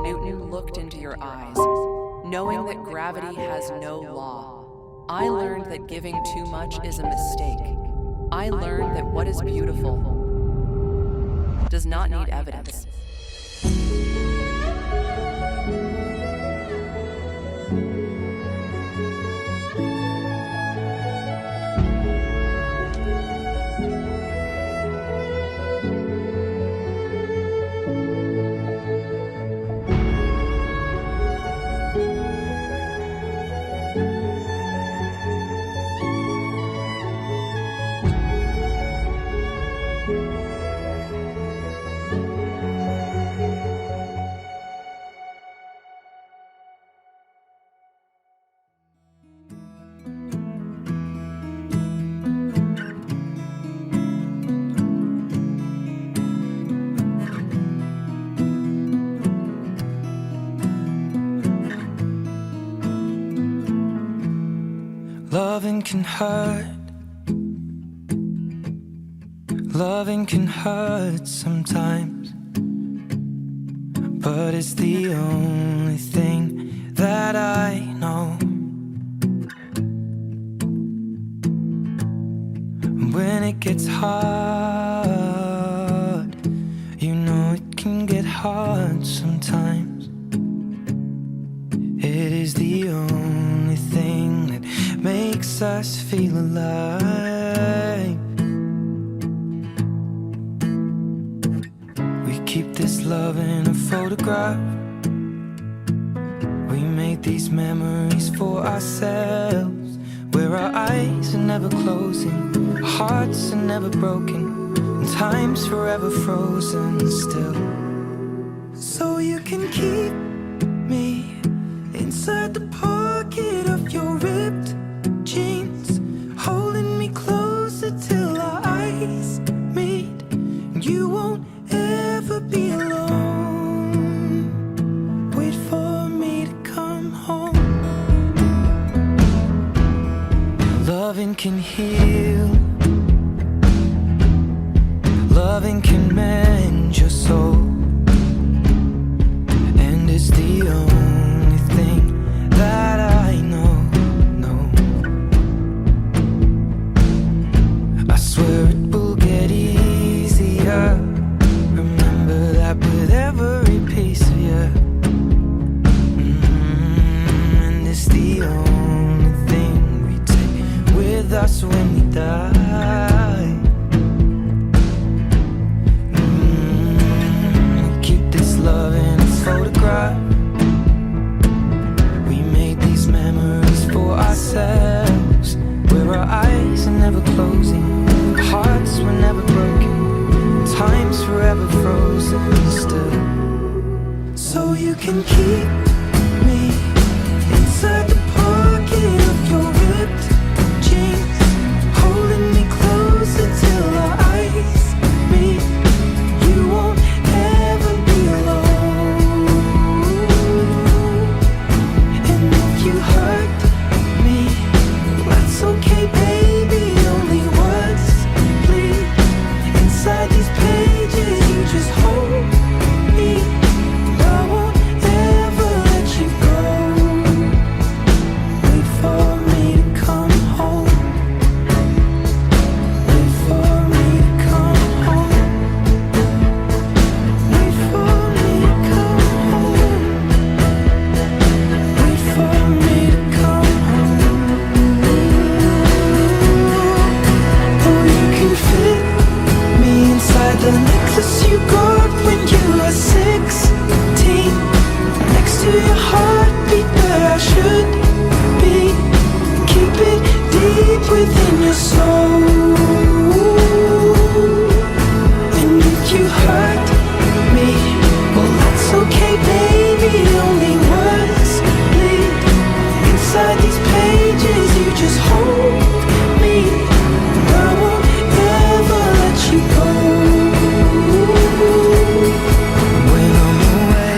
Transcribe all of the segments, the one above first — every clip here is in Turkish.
Newton looked into your eyes, knowing that gravity has no law. I learned that giving too much is a mistake. I learned that what is beautiful does not need evidence. Loving can hurt. Loving can hurt sometimes, but it's the only thing that I know. When it gets hard, you know it can get hard sometimes. It is the only thing that makes us feel alive. We keep this love in a photograph. We made these memories for ourselves, where our eyes are never closing, our hearts are never broken, and time's forever frozen still. So you can keep me inside the pocket of your ripped jeans, holding me closer till our eyes meet. You won't ever be alone. Wait for me to come home. Loving can heal. Loving can mend your soul, and it's the only thing that I know. I swear it will get easier. Remember that with every piece of you. And it's the only thing we take with us when we die. We keep this love in a photograph. We made these memories for ourselves, where our eyes are never closing, hearts were never broken, time's forever frozen still. So you can keep me inside the pocket of your ripped jeans, holding me closer till our eyes meet. You won't ever be alone. And if you hurt me, that's okay, baby. Only words bleed inside these pages. You just hold me. I won't ever let you go. Wait for me to come home. Wait for me to come home. Wait for me to come home. Wait for me to come home. Oh, you can fit me inside the necklace you got when you were 16, next to your heartbeat where I should be. Keep it deep within your soul. And if you hurt me, well, that's okay, baby. Only words bleed inside these pages. You just hold me. I won't ever let you go. When I'm away,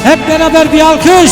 Hep beraber bir alkış.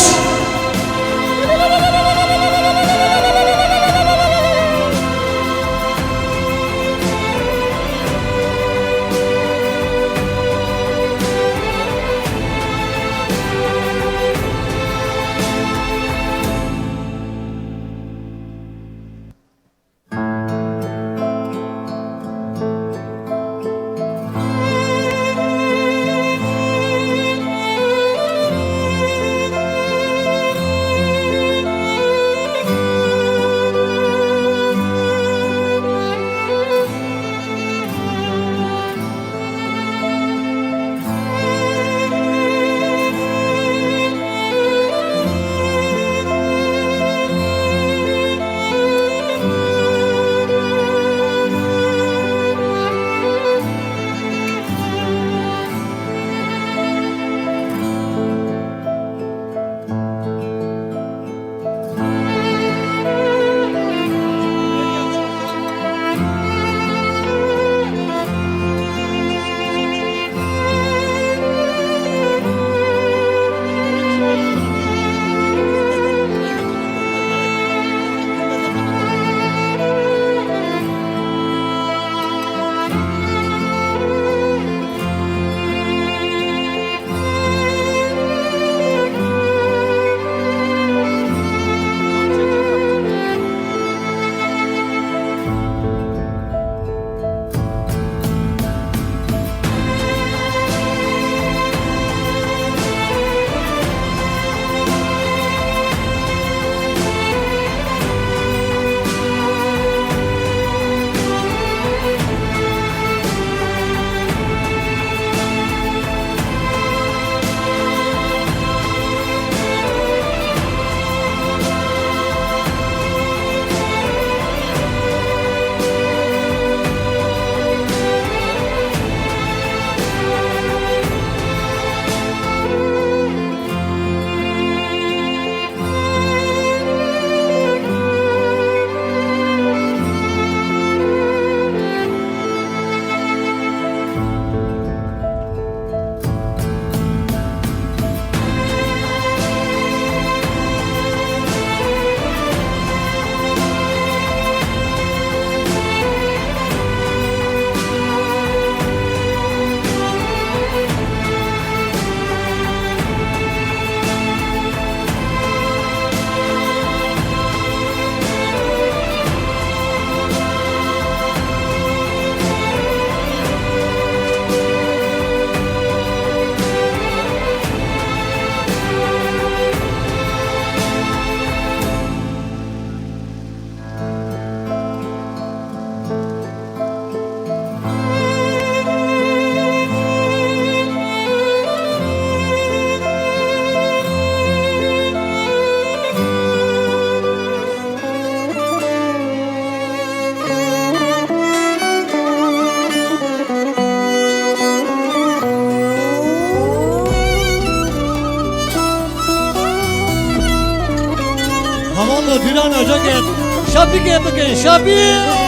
Havanla filan acaket. Şapik yapıken şapik.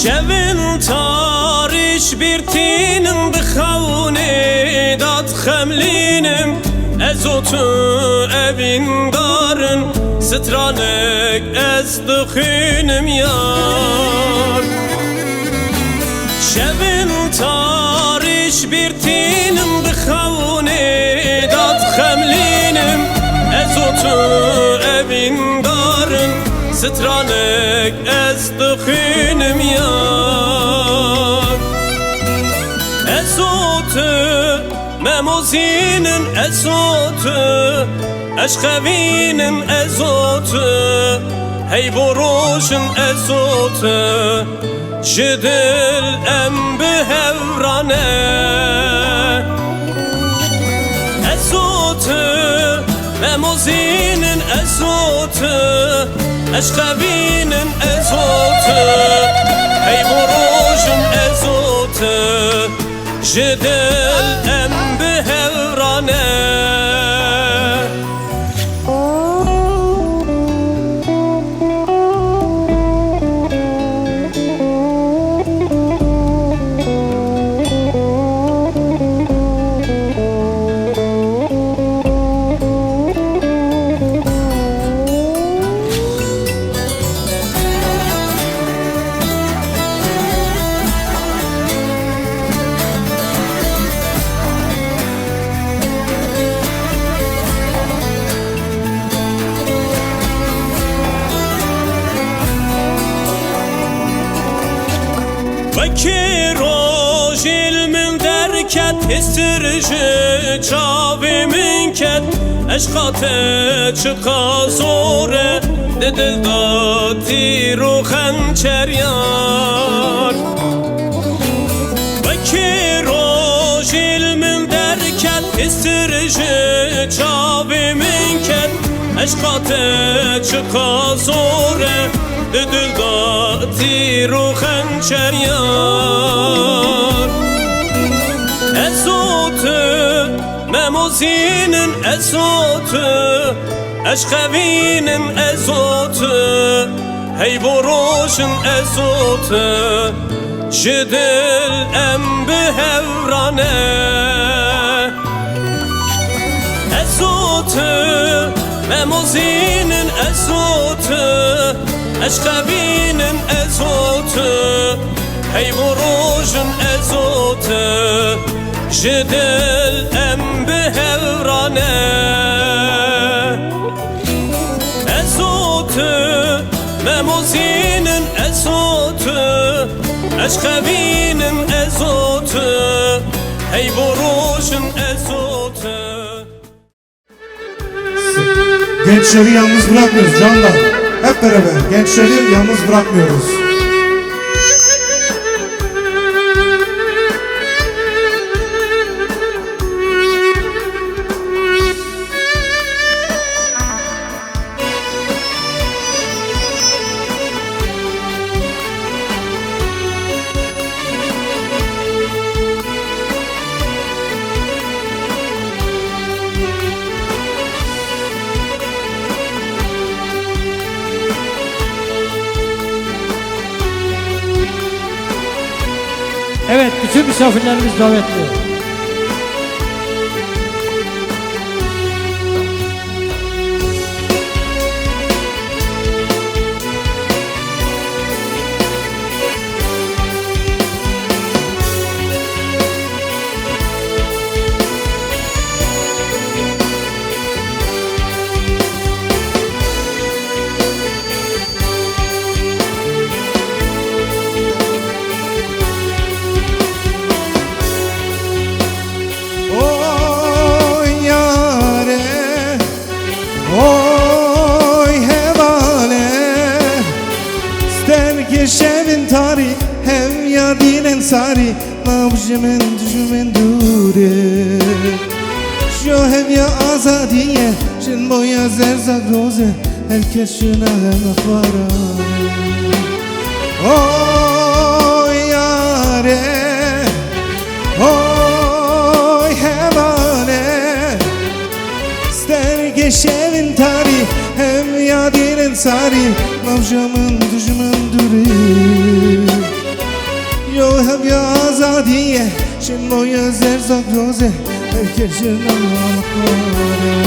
شبن تارش بیرتینم بخونه داد خملینم ازوتو evin darın سترانك از دخینم yar شبن تارش بیرتینم بخونه داد خملینم ازوتو evin darın سترانك از دخینم yar Ezotu memozinin ezotu Eşkevinin ezotu Hey boruşun ezotu Jidil em bihevrane Ezotu memozinin ezotu Eşkevinin ezotu Hey borojun ezotu Jidil em bihevrane Veki rojil min derket Histirji çavimin ket Eşkate çıka zore Didil da tiru hançer yar Veki rojil min derket Histirji çavimin ket Eşkate çıka zore Didil da tiru hançer yar Ezotu memozinin ezotu Eşkevinin ezotu Hey borojun ezotu Jidil em bihevrane Ezotu memozinin ezotu Eşkevinin ezotu Hey borojun ezotu Jidil em bihevrane Ezotu memozinin ezotu Eşkevinin ezotu Hey borojun ezotu Gençleri yalnız bırakmıyoruz canlar. Hep beraber gençleri yalnız bırakmıyoruz. Evet, bütün misafirlerimiz davetli. شبن تاری هم یادین انصاری موج من دشمن دوره شو هم یا آزادیه شن بایا زرزاد روزه herkes şuna hem akbara oy yare oy hevane ster geçevin tari hem yadinin sari mavjamın düşman duri yo hem ya azadiye şen moya zerzak roze herkes şuna hem akbara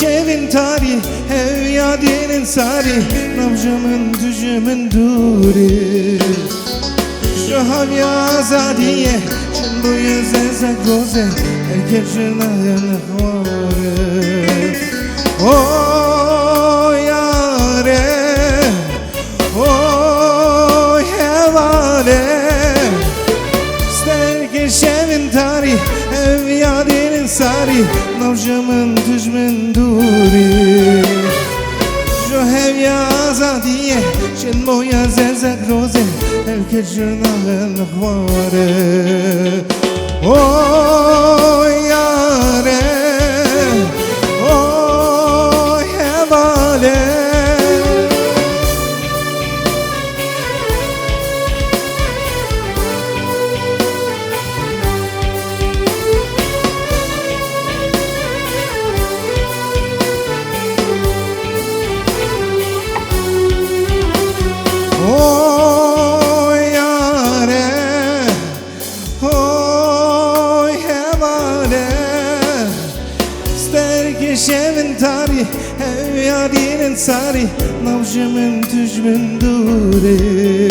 şevin tarih Hev yadinin sarih Navcımın dücümün duri Şu havya azadiye Çin bu yüze zagroze Herkes jırnağın hvarı O yare O hevale Sterke şevin tarih Ev yadinin sarih Navcımın tücmün duri Şu hevya azadiye Çin moya zerzek roze Herkes jırnağın hvarı O yare O hevale Oy yare, oy hevale Sterke şevin tarih, hev yadinin sarih Navcımın tücmün duri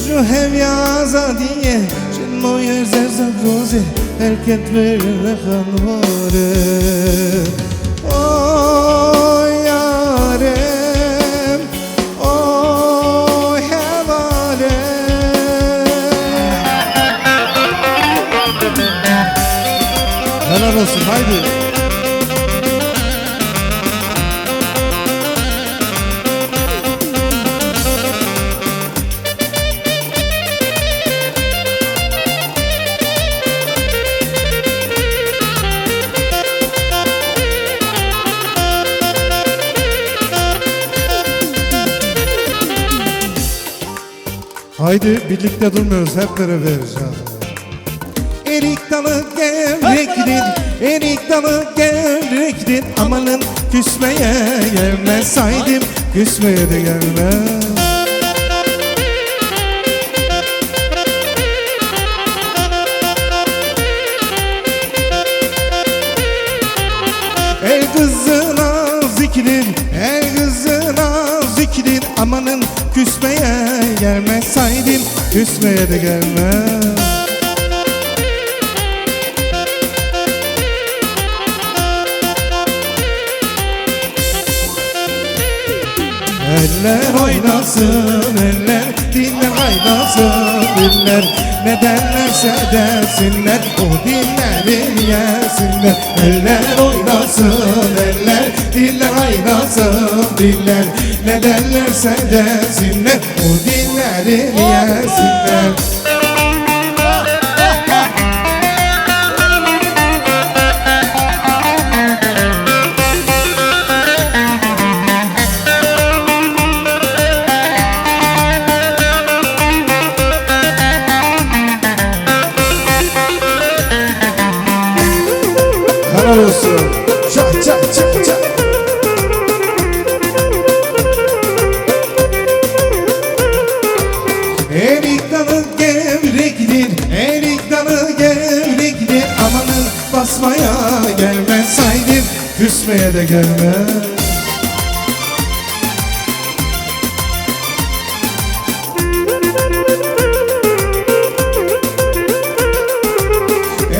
Şu hev ya azadiye, şin moyer zerzak roze Herket verine hanvarı Oy yare Helal olsun haydi. Haydi birlikte durmuyoruz hep beraberiz ha. Erik dalı gevrektir, erik dalı gevrektir Amanın küsmeye gelmesaydım, küsmeye de gelmez El kızına zikrin, el kızına zikrin Amanın küsmeye gelmesaydım, küsmeye de gelmez Eller oynasın eller, diller kaynasın diller Ne derlerse desinler, o dinlerin yesinler Eller oynasın eller, diller kaynasın diller Ne derlerse desinler, o dinlerin yesinler Helal olsun. Çak çak çak çak. Erik dalı gevrektir, erik dalı gevrektir Amanın basmaya gelmesaydım, küsmeye de gelmez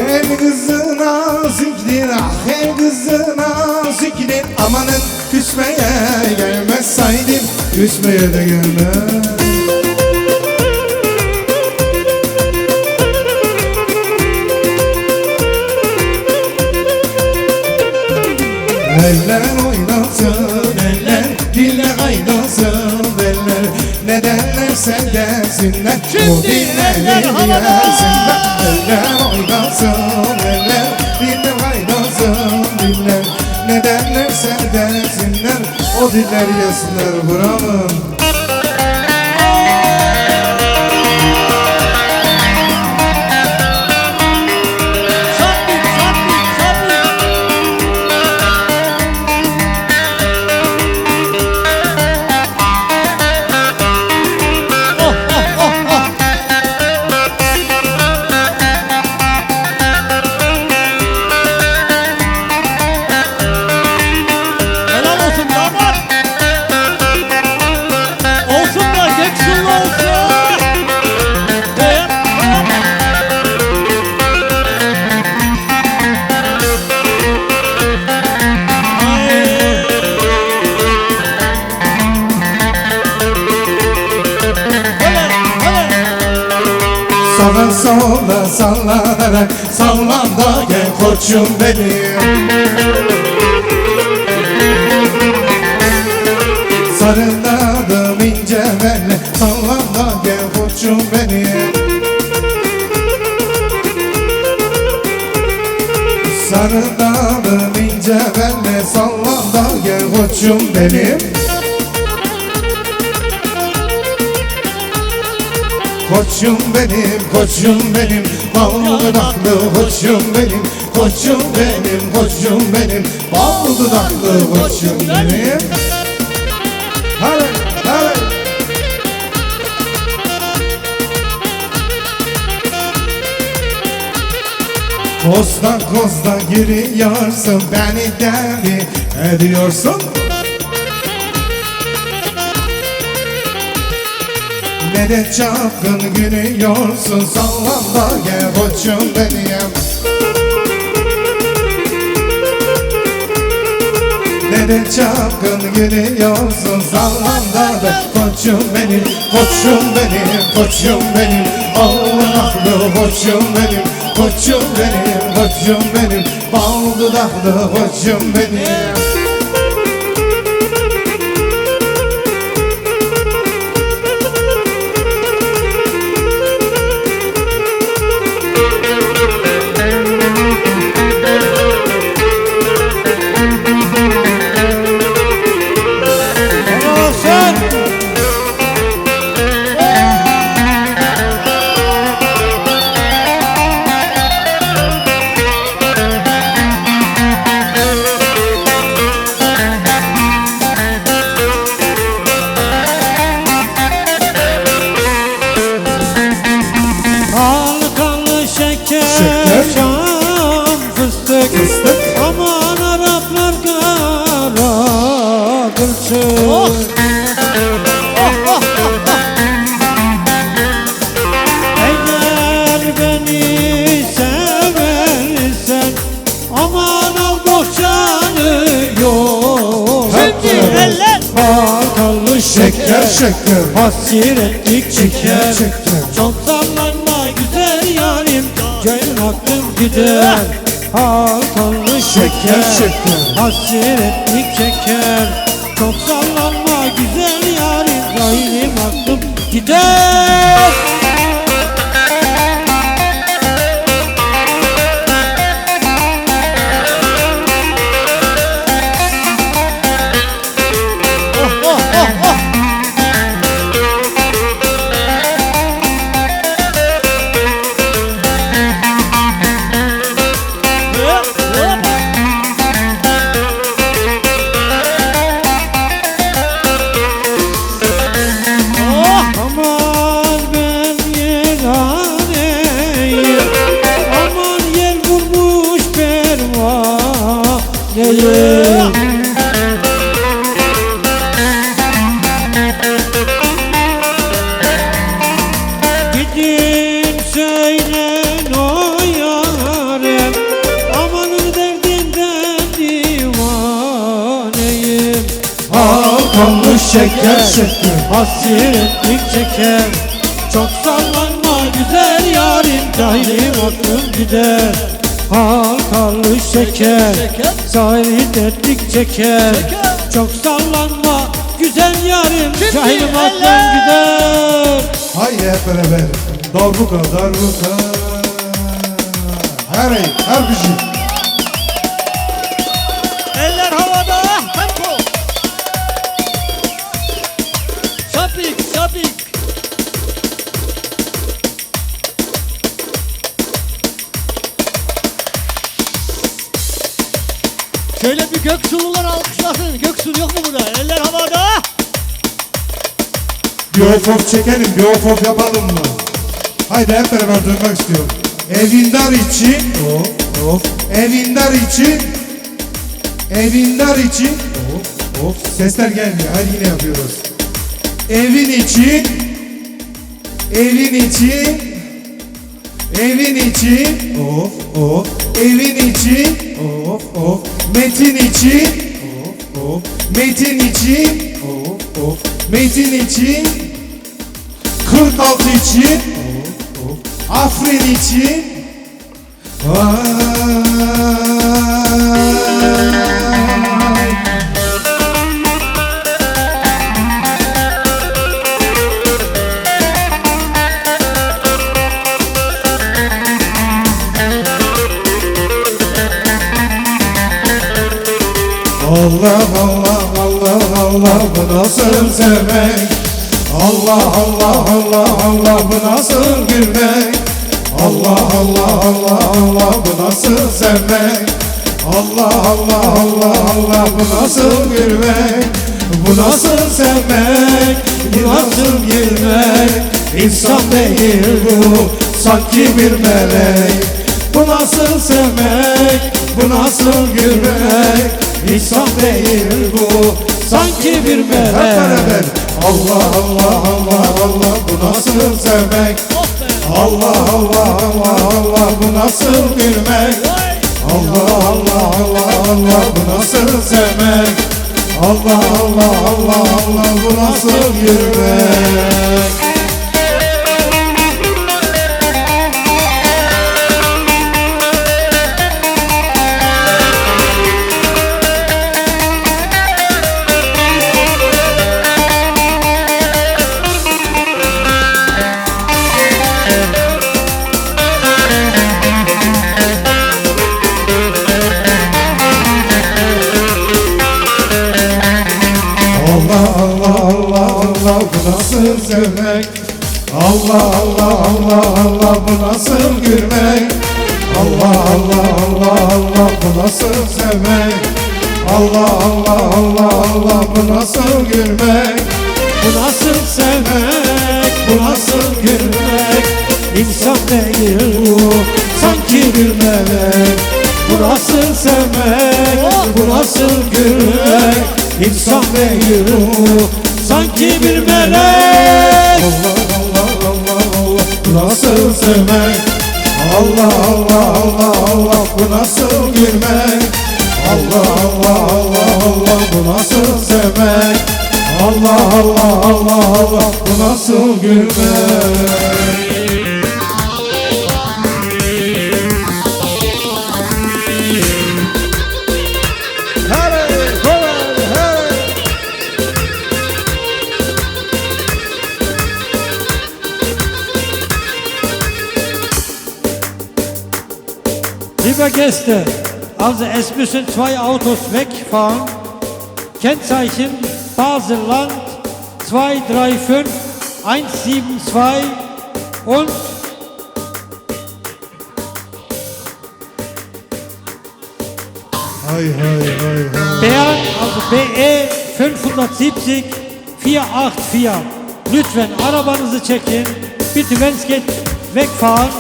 El kızına zikrin, ah el kızına zikrin Amanın küsmeye gelmesaydım, küsmeye de gelmez Eller oynasın eller, diller kaynasın eller Ne derlerse desinler, o dinlerin yesinler Eller oynasın eller, diller kaynasın diller Ne derlerse desinler, o diller yesinler Bravo. sallanarak sallan da gel koçum benim. Sarıladım ince benle sallan da gel koçum benim. Sarıladım ince benle sallan da gel koçum benim. Koçum benim, koçum benim, bal dudaklı koçum benim. Koçum benim, koçum benim, bal dudaklı koçum benim. Hadi, hadi. Kosta kosta giriyorsun, beni deli ediyorsun. Ne de çapkın gülüyorsun, sallan da gel koçum benim. Ne de çapkın gülüyorsun, sallan da gel koçum benim. Koçum benim, koçum benim, Allah'lı koçum benim. Koçum benim, koçum benim, bal dudaklı koçum benim. Şam fıstık, aman Araplar kara kılçık. Eğer beni seversen aman al bohçanı yok. Şimdi eller bakalım Şeker şeker, hasretlik çeker. şeker. Çok sallanma güzel yarim, gönül aklım gider. Hakanlı Şeker şeker, hasretlik çeker. Çok sallanma güzel yarim, gönül aklım gider. Aman ben yeganeyim, aman yer bulmuş pervaneyim. Gidin söylen o yâre, amanın derdinden divaneyim. Hakanlı şeker şeker. Hasretlik çeker. Çok sallanma güzel yarim, cahilim aklım gider. Halkalı şeker, sahili dertlik çeker. Çok sallanma güzel yarim, cahilim aklım gider. Haydi hep beraber. Darbuka, darbuka. Her bir şey. Eller havada, tempo. Şapik, şapik. Şöyle bir Göksu'lular alkışlasın. Göksu yok mu burada? Eller havada. Bir of çekelim, bir of yapalım mı? Haydi hep beraber duymak istiyorum. Evindar için, of. Evindar için, evindar için, of. Sesler gelmiyor, hadi yine yapıyoruz. Evin için, evin için, evin için, of. Evin için, of. Metin için, of. Metin için, of. Metin için, 46 için, Afrin için vay. Allah Allah Allah Allah bu nasıl sevmek? Allah Allah Allah Allah bu nasıl gülmek? Allah Allah Allah Allah bu nasıl sevmek? Allah Allah Allah Allah bu nasıl gülmek? Bu nasıl sevmek? Bu nasıl gülmek? İnsan değil bu sanki bir melek. Bu nasıl sevmek? Bu nasıl gülmek? İnsan değil bu sanki bir melek. Hep beraber Allah Allah Allah Allah bu nasıl sevmek? Allah Allah Allah Allah bu nasıl gülmek? Allah Allah Allah Allah bu nasıl sevmek? Allah Allah Allah Allah bu nasıl gülmek? Allah bu nasıl sevmek? Allah Allah Allah Allah bu nasıl gülmek? Allah Allah Allah Allah bu nasıl sevmek? Allah Allah Allah Allah bu nasıl gülmek? Bu nasıl sevmek? Bu nasıl gülmek? İnsan değil bu sanki bir melek. Bu nasıl sevmek? Bu nasıl gülmek? İnsan değil bu sanki bir melek. Allah Allah Allah Allah bu nasıl sevmek? Allah Allah Allah Allah bu nasıl gülmek? Allah Allah Allah Allah bu nasıl sevmek? Allah Allah Allah Allah bu nasıl gülmek? Liebe Gäste, also es müssen 2 Autos wegfahren. Kennzeichen Baselland 235 172 und Hay hay hay hay. Bern, also BE 570 484. Lütfen arabanızı çekin. Bitte, wenn es geht, wegfahren.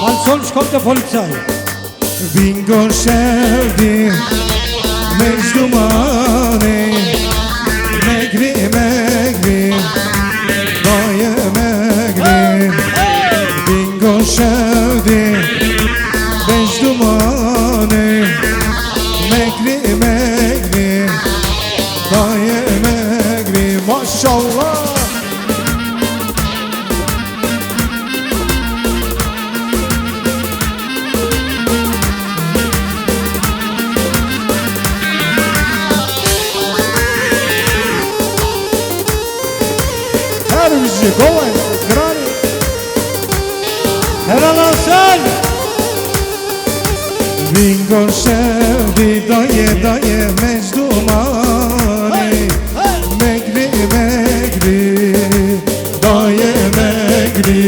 Weil sonst kommt der Polizei. Bingo şevdi mecdumane megri megri daye megri. Bingo şevdi mecdumane megri megri daye megri. Maşallah. Golan, Grani. Helal olsun. Bingo şevdi daye daye mecdumane megri megri daye megri.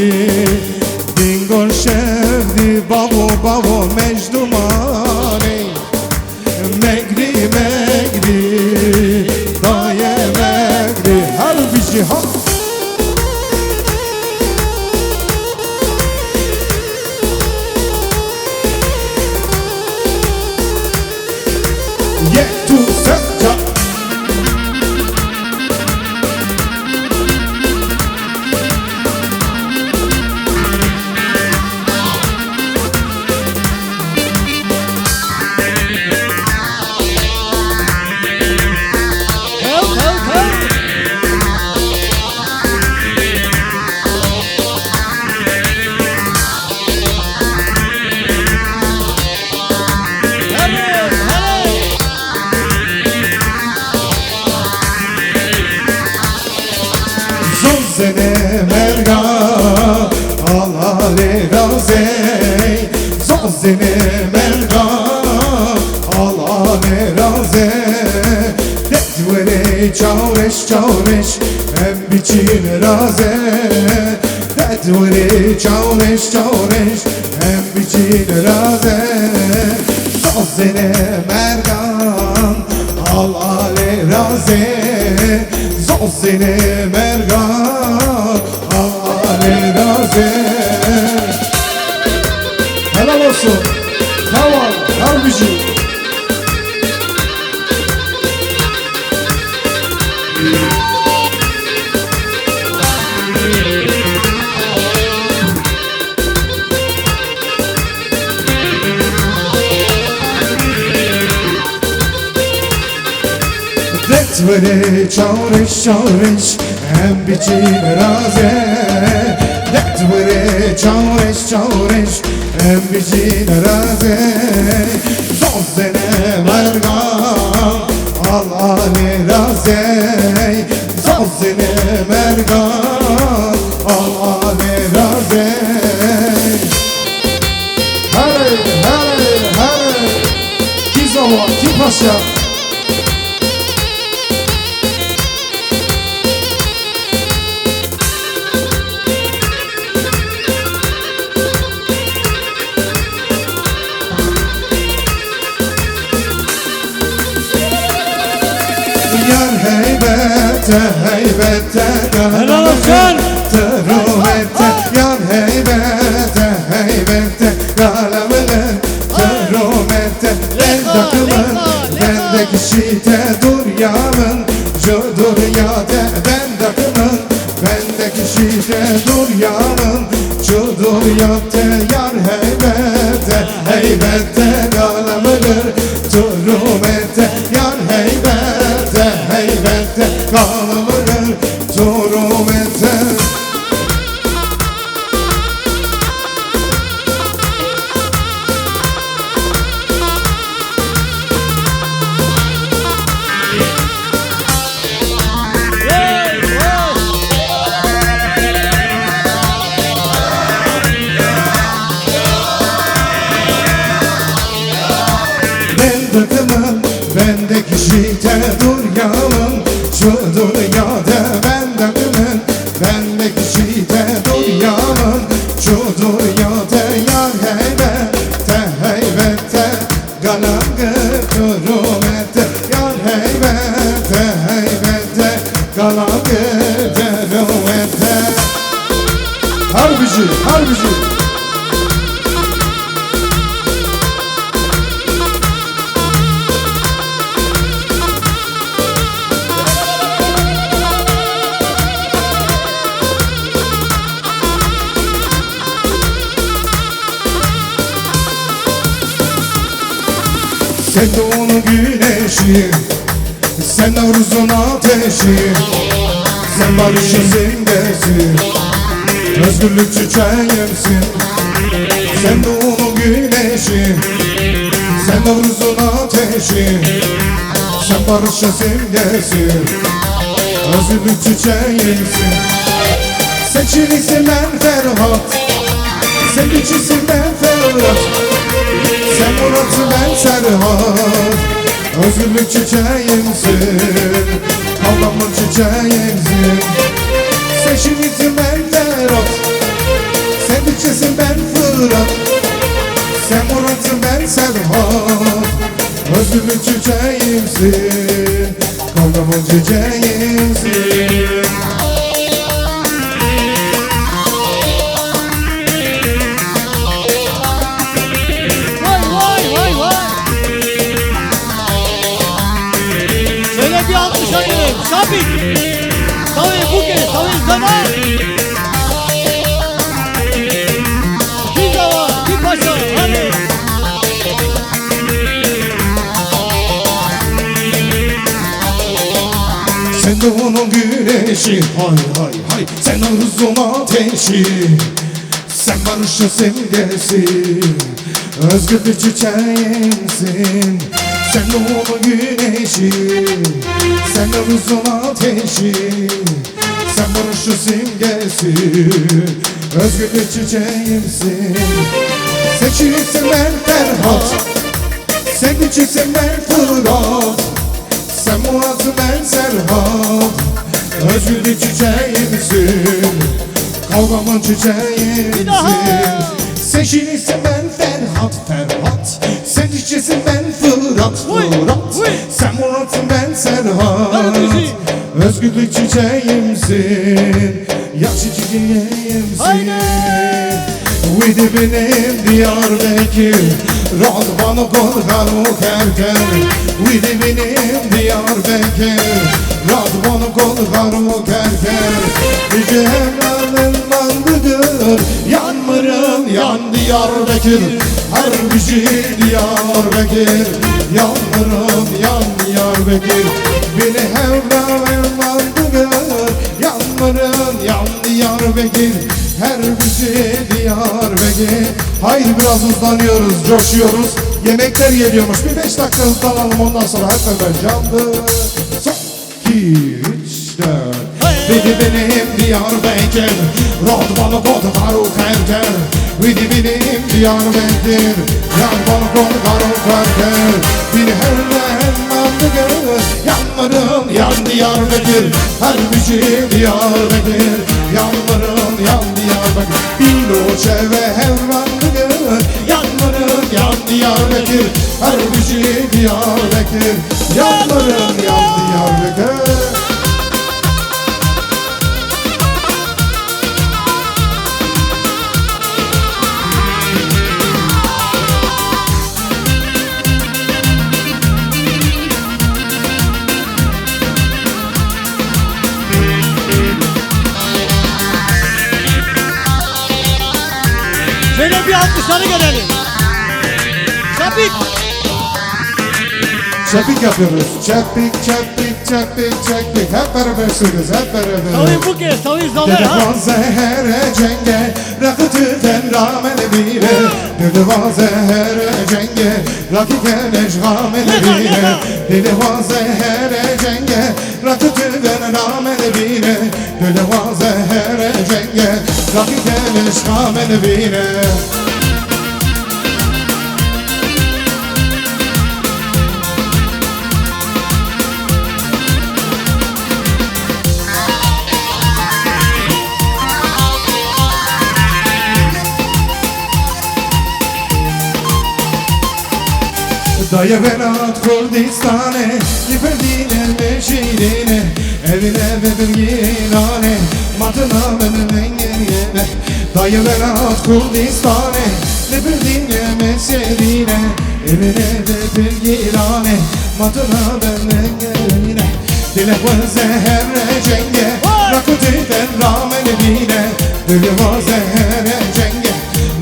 Bingo şevdi bavo bavo mecdumane megri megri daye megri. Harbici ha. çavreş çavreş em biçin raze Dedveri çavreş çavreş em biçin raze Zozene mergan al ale raze Zozene mergan al ale raze Helal olsun. Tamam, harbici. Detvere çavreş çavreş em biçin raze Detvere çavreş çavreş em biçin raze Zozene mergan al ale raze Zozene mergan al ale raze Hey hey hey Kizova Kipaşa Yar heybete heybete Helal olsun. Teruvete Yar heybete heybete Galamılın teruvete El takımın bendeki şite dur yağın Şu dur yade ben takımın bendeki şite dur yağın Şu dur yade yar heybete heybete Galamılın teruvete Yar heybete heybete Galamılın teruvete Ben takımım bendeki şite dur yağın Şu dünyada ben takımım bendeki şite dur yağın Şu dünyada yar heybete heybete Galangı terumete Yar heybete heybete Galangı terumete Harbici harbici Sen doğunun güneşi Sen Nevruz'un ateşi Sen barışın simgesi Özgürlük çiçeğimsin Sen doğunun güneşi Sen Nevruz'un ateşi Sen barışın simgesi Özgürlük çiçeğimsin Seçilisi ben Ferhat Sen biçisi ben Ferhat Sen Murat'ı ben Serhat Özgürlük çiçeğimsin Allah'ın çiçeğimsin Seçimizin ben Ferhat Sen biçesin ben Fırat Sen Murat'ı ben Serhat Özgürlük çiçeğimsin Allah'ın çiçeğimsin Bir alkış alayım. Sabit. Tabii bu kez. Tabii zaman. Bir zaman. Bir paşa. Hadi. Sen de onun güneşi Hay hay hay Sen Nevruz'un ateşi Sen barışın simgesi Özgürlük çiçeğimsin Sen de onun güneşi Sen Nevruz'un ateşi Sen barışın simgesi Özgürlük çiçeğimsin Seçilirsin ben Ferhat Sen biçilsin ben Fırat Sen Sen Murat, ben Serhat, özgürlük çiçeğimsin, kavgamın çiçeğimsin. Sen Şirinsin, ben Ferhat, Ferhat, sen Dişçisin, ben Fırat, Fırat. Sen Murat'sın, ben Serhat, özgürlük çiçeğimsin, yaşı çiçeğimsin. Vidi benim Diyarbakır, Radvanı kolgarı kerker. Vidi benim Diyarbakır, Radvanı kolgarı kerker. Yüce evladın bandıdır, yanmırım yan Diyarbakır. Her bir şey Diyarbakır, yanmırım yan Diyarbakır. Beni evladın bandıdır, yanmırım yan Diyarbakır. Her birisi Diyarbakır. Haydi biraz hızlanıyoruz, coşuyoruz. Yemekler geliyormuş. Bir 5 dakika hızlanalım, ondan sonra hep beraber canlı. Son 2, 3, 4. Vidi benim Diyarbakır, Radvanı kolgarı kerker. Vidi benim Diyarbakır, Radvanı kolgarı kerker. Beni her mandıgır, yanlarım yan Diyarbakır. Her bir şey Diyarbakır, yanlarım yan Diyarbakır. Biloçe ve Hevranlıgır, yanlarım yan Diyarbakır. Her bir şey Diyarbakır, yanlarım yan Diyarbakır. Şöyle bir 60'ları görelim. Şapik. Çepik yapıyoruz. Çepik, çepik, çepik, çepik. Hep beraber söylüyoruz, hep beraber. Savayı bu kez, savayı savayı. Dede vazehere cenge, rakıtı ramene bire. Dede vazehere cenge, rakıtı ramene bire. Dede vazehere cenge, rakıtı ramene bire. Dede vazehere cenge, rakıtı ramene bire. Dayı Berat Kurdistan'e, Liperdine ve şiirine, evine ve bir girane, matına benim engeline. Dayı Berat Kurdistan'e, Liperdine ve şiirine, evine ve bir girane, matına benim engeline. Dile vaze herre cenge, rakıtıden ramene bine. Dile vaze herre cenge,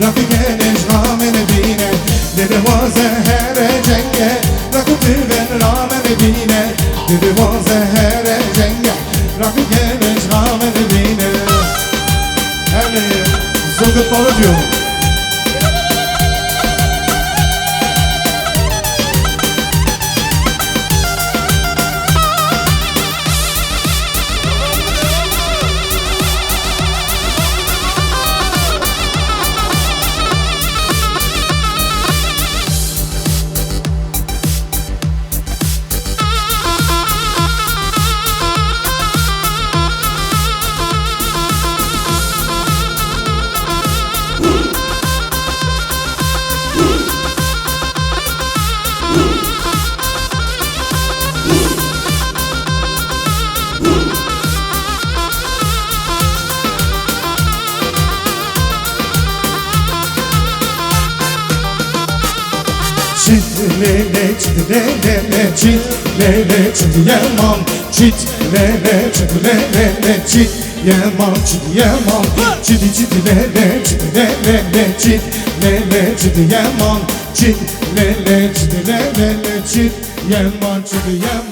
rakıtıden ramene bine. Dile vaze herre cenge, rakıtıden ramene bine. Dile vaze herre cenge, rakıtıden ramene bine. Yani zılgıtmalı diyor. Çit lele çit lele çit lele çit yaman çit lele çit lele çit yaman çit yaman çit çit lele çit lele çit lele çit yaman çit lele çit lele çit yaman çit yaman.